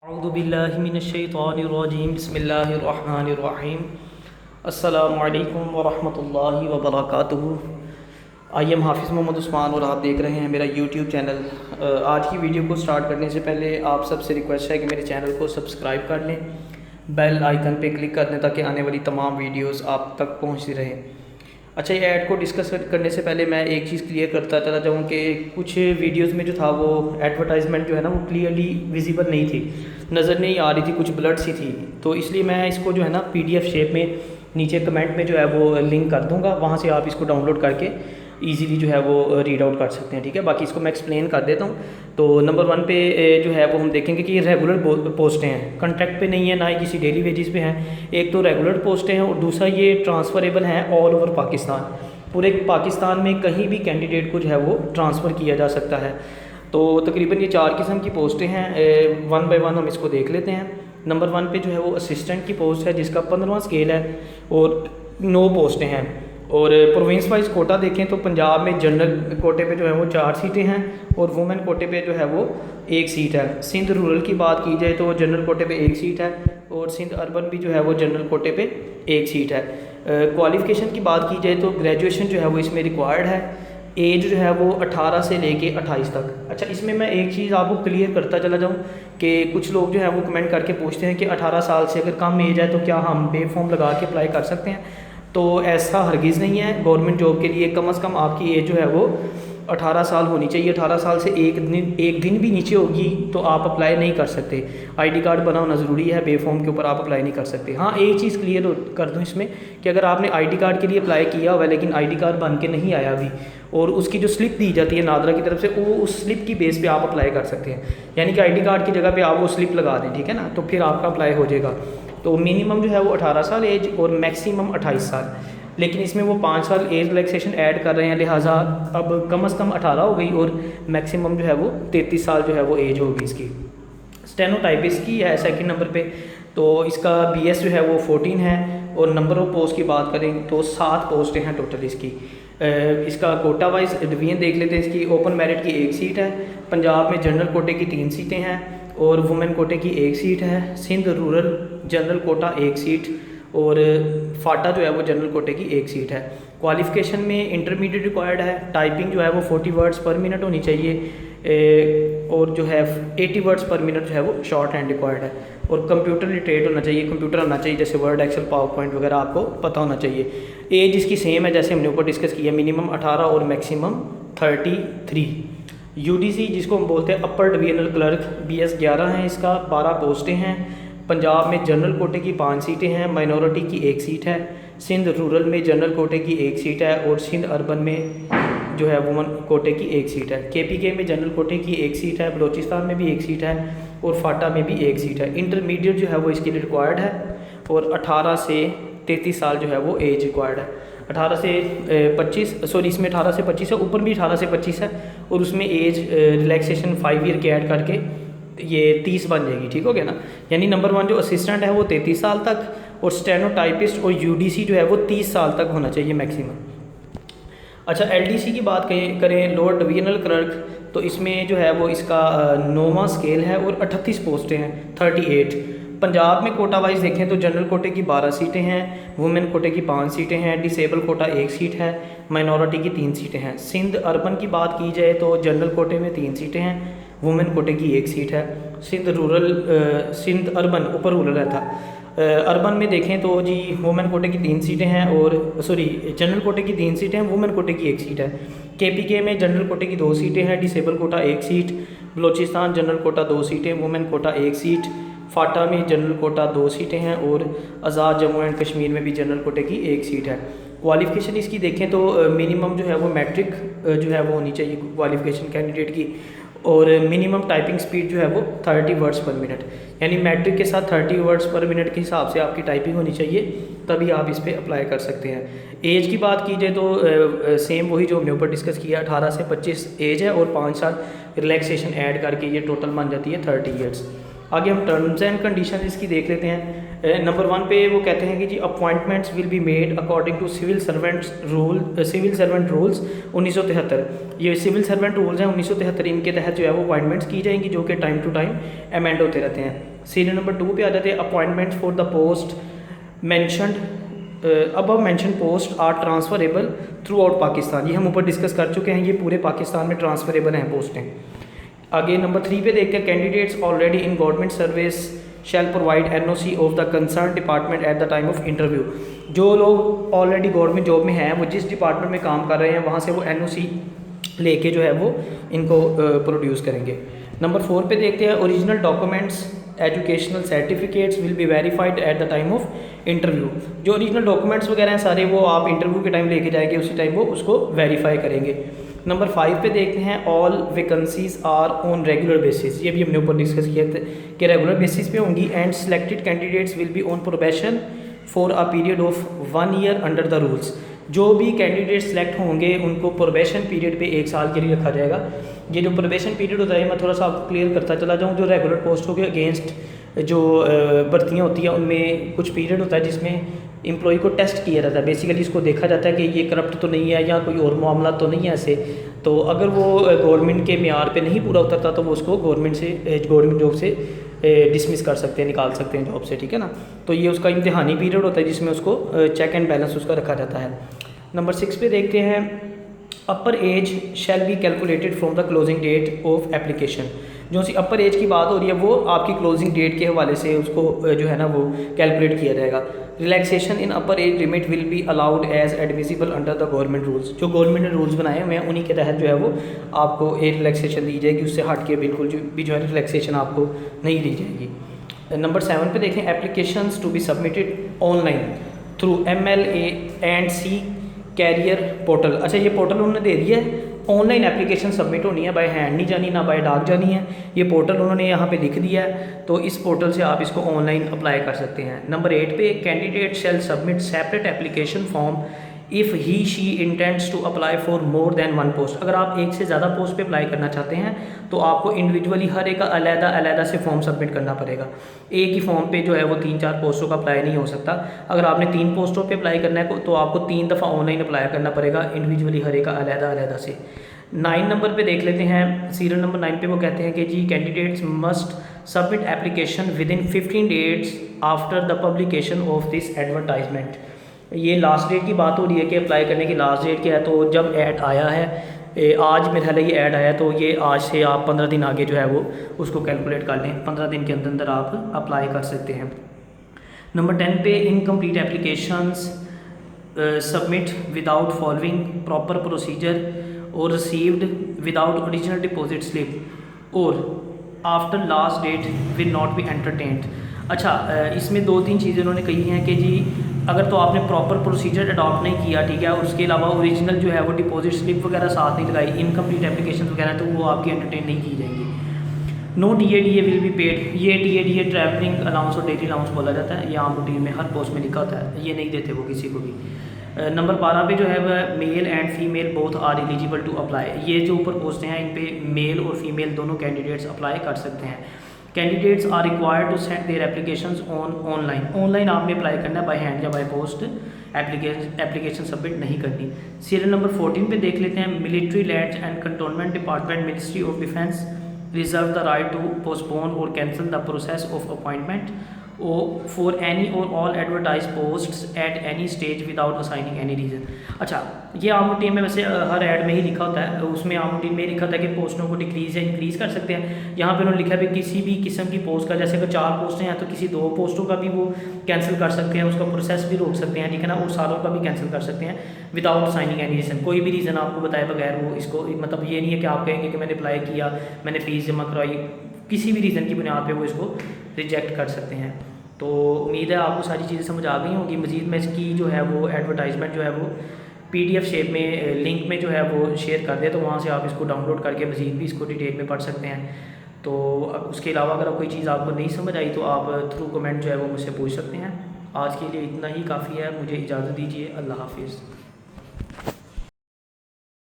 औज़ुबिल्लाहिमिनश्शैतानिर्रजीम बिस्मिल्लाहिर्रहमानिर्रहीम अस्सलामु अलैकुम वरहमतुल्लाहि वबरकातुहू। आई एम हाफिज़ मोहम्मद उस्मान और आप देख रहे हैं मेरा यूट्यूब चैनल। आज की वीडियो को स्टार्ट करने से पहले आप सबसे रिक्वेस्ट है कि मेरे चैनल को सब्सक्राइब कर लें, बेल आइकन पे क्लिक कर दें ताकि आने वाली तमाम वीडियोस आप तक पहुंचती रहें। अच्छा, ये ऐड को डिस्कस करने से पहले मैं एक चीज़ क्लियर करता चला जाऊँ कि कुछ वीडियोस में जो था वो एडवर्टाइजमेंट जो है ना वो क्लियरली विजिबल नहीं थी, नज़र नहीं आ रही थी, कुछ ब्लड सी थी। तो इसलिए मैं इसको जो है ना PDF शेप में नीचे कमेंट में जो है वो लिंक कर दूँगा, वहाँ से आप इसको डाउनलोड करके ईज़िली जो है वो रीड आउट कर सकते हैं। ठीक है, बाकी इसको मैं एक्सप्लेन कर देता हूँ। तो नंबर 1 पे जो है वो हम देखेंगे कि ये रेगुलर पोस्टें हैं, कॉन्ट्रैक्ट पे नहीं है, ना ही किसी डेली वेजेस पे हैं। एक तो रेगुलर पोस्टें हैं और दूसरा ये ट्रांसफ़रेबल हैं ऑल ओवर पाकिस्तान। पूरे पाकिस्तान में कहीं भी कैंडिडेट को जो है वो ट्रांसफ़र किया जा सकता है। तो तकरीबन ये 4 किस्म की पोस्टें हैं। वन बाय वन हम इसको देख लेते हैं। नंबर 1 पे जो है वो असिस्टेंट की पोस्ट है जिसका 15वां स्केल है और 9 पोस्टें हैं। और प्रोविंस वाइज कोटा देखें तो पंजाब में जनरल कोटे पे जो है वो 4 सीटें हैं और वुमेन कोटे पे जो है वो 1 सीट है। सिंध रूरल की बात की जाए तो जनरल कोटे पे 1 सीट है और सिंध अर्बन भी जो है वो जनरल कोटे पे 1 सीट है। क्वालिफ़िकेशन की बात की जाए तो ग्रेजुएशन जो है वो इसमें रिक्वायर्ड है। एज जो है वो 18 से लेके 28 तक। अच्छा, इसमें मैं एक चीज़ आपको क्लियर करता चला जाऊँ कि कुछ लोग जो है वो कमेंट करके पूछते हैं कि 18 साल से अगर कम एज है तो क्या हम पे फॉर्म लगा के अप्लाई कर सकते हैं। तो ऐसा हरगिज़ नहीं है। गवर्नमेंट जॉब के लिए कम से कम आपकी एज जो है वो 18 साल होनी चाहिए। 18 साल से एक दिन भी नीचे होगी तो आप अप्लाई नहीं कर सकते। ID कार्ड बना होना ज़रूरी है, बेफॉर्म के ऊपर आप अप्लाई नहीं कर सकते। हाँ, एक चीज़ क्लियर कर दूँ इसमें कि अगर आपने ID कार्ड के लिए अप्लाई किया हुआ है लेकिन ID कार्ड बन के नहीं आया अभी और उसकी जो स्लिप दी जाती है नादरा की तरफ से, वो उस स्लिप की बेस पे आप अप्लाई कर सकते हैं। यानी कि ID कार्ड की जगह पे आप वो स्लिप लगा दें, ठीक है ना, तो फिर आपका अप्लाई हो जाएगा। तो मिनिमम जो है वो 18 साल एज और मैक्सिमम 28 साल, लेकिन इसमें वो 5 साल एज रिलैक्सेशन ऐड कर रहे हैं, लिहाजा अब कम से कम 18 हो गई और मैक्सिमम जो है वो 33 साल जो है वो एज होगी इसकी। स्टेनोटाइपिस्ट की है सेकंड नंबर पे, तो इसका BS जो है वो 14 है और नंबर ऑफ पोस्ट की बात करें तो 7 पोस्टें हैं टोटल इसकी। इसका कोटा वाइज डिवीजन देख लेते हैं। इसकी ओपन मेरिट की 1 सीट है, पंजाब में जनरल कोटे की 3 सीटें हैं और वुमेन कोटे की 1 सीट है। Sindh rural general quota 1 seat और फाटा जो है वो जनरल कोटे की 1 सीट है। क्वालिफ़िकेशन में इंटरमीडिएट रिक्वायर्ड है। टाइपिंग जो है वो 40 वर्ड्स पर मिनट होनी चाहिए और जो है 80 वर्ड्स पर मिनट जो है वो शॉर्ट हैंड रिक्वायर्ड है। और कंप्यूटर लिटरेट होना चाहिए, कंप्यूटर होना चाहिए, जैसे वर्ड, एक्सेल, पावर पॉइंट वगैरह आपको पता होना चाहिए। एज इसकी सेम है जैसे हमने ऊपर डिस्कस किया, मिनिमम 18 और मैक्सिमम 33। UDC जिसको हम बोलते हैं अपर डिवीजनल क्लर्क, BS 11 है इसका, 12 पोस्टें हैं। पंजाब में जनरल कोटे की 5 सीटें हैं, माइनॉरिटी की 1 सीट है। सिंध रूरल में जनरल कोटे की 1 सीट है और सिंध अर्बन में जो है वुमन कोटे की 1 सीट है। KPK में जनरल कोटे की 1 सीट है, बलोचिस्तान में भी 1 सीट है और फाटा में भी 1 सीट है। इंटरमीडिएट जो है वो इसके लिए रिक्वायर्ड है और 18 से 33 साल जो है वो एज रिक्वायर्ड है। 18 से 25 सॉरी इसमें 18 से 25 है, ऊपर भी 18 से 25 है और उसमें एज रिलैक्सेशन 5 ईयर के ऐड करके ये 30 बन जाएगी। ठीक हो गया ना। यानी नंबर 1 जो असिस्टेंट है वो 33 साल तक और स्टेनोटाइपिस्ट और UDC जो है वो 30 साल तक होना चाहिए मैक्सिमम। अच्छा, LDC की बात करें लोअर डिवीजनल क्लर्क, तो इसमें जो है वो इसका 9वां स्केल है और 38 पोस्टें हैं, 38। पंजाब में कोटा वाइज देखें तो जनरल कोटे की 12 सीटें हैं, वुमेन कोटे की 5 सीटें हैं, डिसेबल कोटा 1 सीट है, माइनॉरिटी की 3 सीटें हैं। सिंध अर्बन की बात की जाए तो जनरल कोटे में 3 सीटें हैं, वुमेन कोटे की 1 सीट है। सिंध अर्बन ऊपर रूरल रहता। अर्बन में देखें तो जी वुमेन कोटे की 3 सीटें हैं और जनरल कोटे की 3 सीटें हैं, वुमेन कोटे की 1 सीट है। KPK में जनरल कोटे की 2 सीटें हैं, disable quota 1 seat, Balochistan general quota 2 सीटें, वुमेन कोटा 1 सीट, फाटा में जनरल कोटा 2 सीटें हैं और आज़ाद जम्मू एंड कश्मीर में भी जनरल कोटे की 1 सीट है। क्वालिफ़िकेशन इसकी देखें तो मिनिमम जो है वो मैट्रिक जो है वो होनी चाहिए क्वालिफ़िकेशन कैंडिडेट की और मिनिमम टाइपिंग स्पीड जो है वो 30 वर्ड्स पर मिनट, यानी मैट्रिक के साथ 30 वर्ड्स पर मिनट के हिसाब से आपकी टाइपिंग होनी चाहिए, तभी आप इस पर अप्लाई कर सकते हैं। एज की बात की जाए तो सेम वही जो हमने ऊपर डिस्कस किया, 18 से 25 एज है और 5 साल रिलैक्सेशन ऐड करके ये टोटल बन जाती है 30 ईयर्स। आगे हम टर्म्स एंड कंडीशन इसकी देख लेते हैं। नंबर 1 पे वो कहते हैं कि जी appointments will be made according to civil servant rules 1973। ये सिविल सर्वेंट रूल्स हैं 1973, इनके तहत जो है वो अपॉइंटमेंट्स की जाएंगी, जो कि टाइम टू टाइम अमेंड होते रहते हैं। सीरियल नंबर 2 पे आ जाते हैं appointments for the post mentioned above mention post are transferable throughout Pakistan. ये हम ऊपर डिस्कस कर चुके हैं, ये पूरे पाकिस्तान में ट्रांसफरेबल हैं पोस्टें। आगे नंबर 3 पे देखते हैं candidates already in government service shell provide NOC of the concern department at the time of interview. जो लोग ऑलरेडी गवर्नमेंट जॉब में हैं, वो जिस डिपार्टमेंट में काम कर रहे हैं वहाँ से वो NOC लेके जो है वो इनको प्रोड्यूस करेंगे। नंबर 4 पे देखते हैं original documents educational certificates will be verified at the time of interview. जो ओरिजिनल डॉक्यूमेंट्स वगैरह हैं सारे वो आप इंटरव्यू के टाइम लेके जाएंगे, उसी टाइम वो उसको वेरीफाई करेंगे। नंबर 5 पे देखते हैं all vacancies are on regular basis. ये भी हमने ऊपर डिस्कस किया था कि रेगुलर बेसिस पे होंगी। And selected candidates will be on probation for a period of 1 year under the rules. जो भी कैंडिडेट सेलेक्ट होंगे उनको प्रोबेशन पीरियड पे 1 साल के लिए रखा जाएगा। ये जो प्रोबेशन पीरियड होता है, मैं थोड़ा सा आपको क्लियर करता चला जाऊँ। जो रेगुलर पोस्टों के अगेंस्ट जो भर्तियाँ होती हैं उनमें कुछ पीरियड होता है जिसमें एम्प्लॉय को टेस्ट किया जाता है। बेसिकली इसको देखा जाता है कि ये करप्ट तो नहीं है या कोई और मामला तो नहीं है ऐसे। तो अगर वो गवर्नमेंट के म्यार पे नहीं पूरा उतरता तो वो उसको गवर्नमेंट जॉब से डिसमिस कर सकते हैं, निकाल सकते हैं जॉब से, ठीक है ना। तो ये उसका इम्तिहानी पीरियड होता है जिसमें उसको चेक एंड बैलेंस उसका रखा जाता है। नंबर 6 पे देखते हैं upper age shall be calculated from the closing date of application. जो सी अपर एज की बात हो रही है वो आपकी क्लोजिंग डेट के हवाले से उसको जो है ना वो कैलकुलेट किया जाएगा। Relaxation in upper age limit will be allowed as admissible under the government rules. जो गवर्नमेंट ने रूल्स बनाए हुए हैं उन्हीं के तहत जो है वो आपको एक रिलैक्सेशन दी जाएगी, उससे हट के बिल्कुल जो है रिलैक्सेशन आपको नहीं दी जाएगी। नंबर 7 पे देखें applications to be submitted online through MLA&C career portal. अच्छा, ये पोर्टल उन्होंने दे दिया है, ऑनलाइन एप्लीकेशन सबमिट होनी है, बाय हैंड नहीं जानी, ना बाय डाक जानी है। ये पोर्टल उन्होंने यहाँ पे लिख दिया है, तो इस पोर्टल से आप इसको ऑनलाइन अप्लाई कर सकते हैं। नंबर 8 पे candidate shall submit separate application form if he she intends to apply for more than 1 post. अगर आप एक से ज़्यादा पोस्ट पे अप्लाई करना चाहते हैं तो आपको इंडिविजुअली हर एक का अलग से फॉर्म सबमिट करना पड़ेगा। एक ही फॉर्म पे जो है वो 3-4 पोस्टों का अप्लाई नहीं हो सकता। अगर आपने 3 पोस्टों पे अप्लाई करना है तो आपको 3 दफ़ा ऑनलाइन अप्लाई करना पड़ेगा, इंडिविजुअली हर एक का अलग से। 9 नंबर पे देख लेते हैं, सीरियल नंबर 9 पे वो कहते हैं कि जी candidates must submit application within 15 days after the publication of this advertisement. ये लास्ट डेट की बात हो रही है कि अप्लाई करने की लास्ट डेट क्या है। तो जब ऐड आया है, आज मेरे ख्याल है ये ऐड आया, तो ये आज से आप 15 दिन आगे जो है वो उसको कैलकुलेट कर लें, 15 दिन के अंदर अंदर आप अप्लाई कर सकते हैं। नंबर 10 पे incomplete applications submit without following proper procedure और received without original deposit slip और after last date will not be entertained. अच्छा, इसमें 2-3 चीज़ें उन्होंने कही हैं कि जी अगर तो आपने प्रॉपर प्रोसीजर अडॉप्ट नहीं किया, ठीक है, उसके अलावा ओरिजिनल जो है वो डिपॉजिट स्लिप वगैरह साथ नहीं लगाई, इनकम्प्लीट एप्लीकेशन वगैरह, तो वो आपकी एंटरटेन नहीं की जाएंगी। No DA will be paid. ये DA ट्रैवलिंग अलाउंस और डेली अलाउंस बोला जाता है, ये आम रूटीन में हर पोस्ट में लिखा होता है, ये नहीं देते वो किसी को भी। नंबर 12 पे जो है वह male and female both are eligible to apply. ये जो ऊपर पोस्टें हैं इन पे मेल और फीमेल दोनों कैंडिडेट्स अप्लाई कर सकते हैं। Candidates are required to send their applications online आपने अप्लाई करना है, बाय हैंड या बाय पोस्ट एप्लीकेशन सबमिट नहीं करनी। सीरियल नंबर 14 पे देख लेते हैं military lands and cantonment department ministry of defence reserve the right to postpone और cancel the process of appointment for any और all advertise posts at any stage without assigning any reason. अच्छा, ये आम routine में वैसे हर add में ही लिखा होता है, उसमें आम रूटीन में लिखा होता है कि पोस्टों को डिक्रीज़ या इंक्रीज़ कर सकते हैं। यहाँ पे उन्होंने लिखा है कि किसी भी किस्म की पोस्ट का, जैसे अगर 4 पोस्टें हैं तो किसी 2 पोस्टों का भी वो कैंसिल कर सकते हैं, उसका प्रोसेस भी रोक सकते हैं, ठीक है ना, और सालों का भी कैंसिल कर सकते हैं विदाउट साइनिंग एनी रीज़न। कोई भी रीज़न आपको बताए बगैर वो इसको, मतलब ये नहीं है कि आप कहेंगे कि मैंने अप्लाई किया, मैंने फ़ीस जमा करवाई, किसी भी रीज़न की बुनियाद पर वो इसको रिजेक्ट कर सकते हैं। तो उम्मीद है आपको सारी चीज़ें समझ आ गई होंगी। मज़ीद में इसकी जो है वो एडवर्टाइजमेंट जो है वो PDF शेप में लिंक में जो है वो शेयर कर दे, तो वहाँ से आप इसको डाउनलोड करके मज़ीद भी इसको डिटेल में पढ़ सकते हैं। तो उसके अलावा अगर कोई चीज़ आपको नहीं समझ आई तो आप थ्रू कमेंट जो है वो मुझसे पूछ सकते हैं। आज के लिए इतना ही काफ़ी है, मुझे इजाज़त दीजिए। अल्लाह हाफिज़।